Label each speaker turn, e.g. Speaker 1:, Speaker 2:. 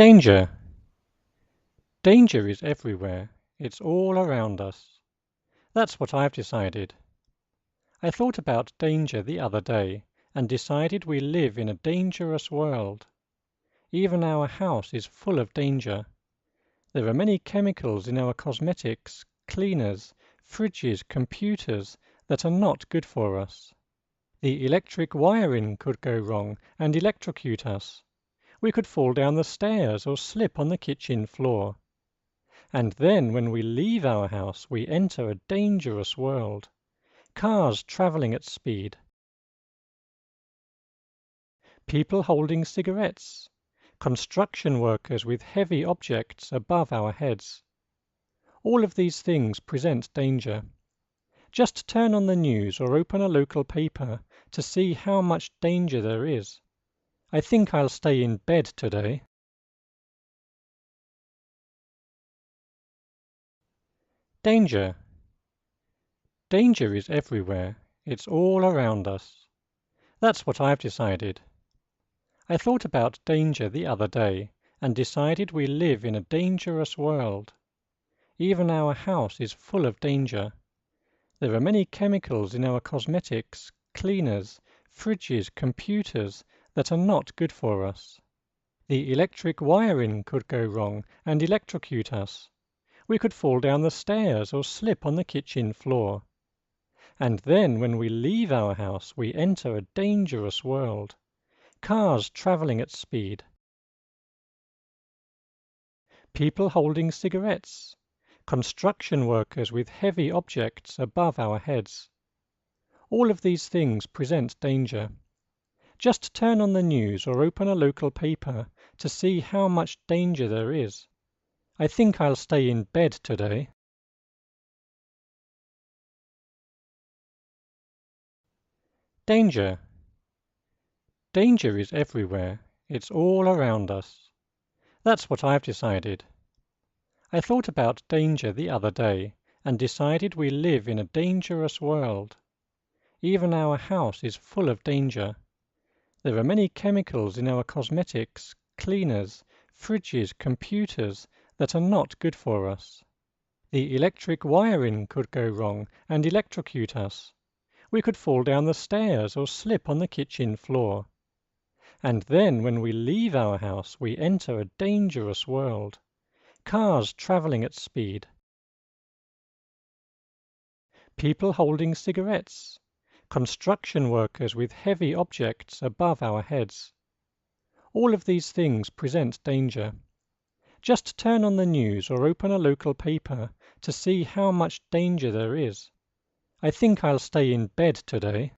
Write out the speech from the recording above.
Speaker 1: Danger. Danger is everywhere. It's all around us. That's what I've decided. I thought about danger the other day and decided we live in a dangerous world. Even our house is full of danger. There are many chemicals in our cosmetics, cleaners, fridges, computers that are not good for us. The electric wiring could go wrong and electrocute us. We could fall down the stairs or slip on the kitchen floor. And then when we leave our house we enter a dangerous world. Cars traveling at speed. People holding cigarettes. Construction workers with heavy objects above our heads. All of these things present danger. Just turn on the news or open a local paper to see how much danger there is. I think I'll stay in bed today. Danger. Danger is everywhere. It's all around us. That's what I've decided. I thought about danger the other day and decided we live in a dangerous world. Even our house is full of danger. There are many chemicals in our cosmetics, cleaners, fridges, computers that are not good for us. The electric wiring could go wrong and electrocute us. We could fall down the stairs or slip on the kitchen floor. And then when we leave our house we enter a dangerous world. Cars traveling at speed. People holding cigarettes. Construction workers with heavy objects above our heads. All of these things present danger. Just turn on the news or open a local paper to see how much danger there is. I think I'll stay in bed today. Danger. Danger is everywhere. It's all around us. That's what I've decided. I thought about danger the other day and decided we live in a dangerous world. Even our house is full of danger. There are many chemicals in our cosmetics, cleaners, fridges, computers that are not good for us. The electric wiring could go wrong and electrocute us. We could fall down the stairs or slip on the kitchen floor. And then when we leave our house we enter a dangerous world. Cars traveling at speed. People holding cigarettes. Construction workers with heavy objects above our heads. All of these things present danger. Just turn on the news or open a local paper to see how much danger there is. I think I'll stay in bed today.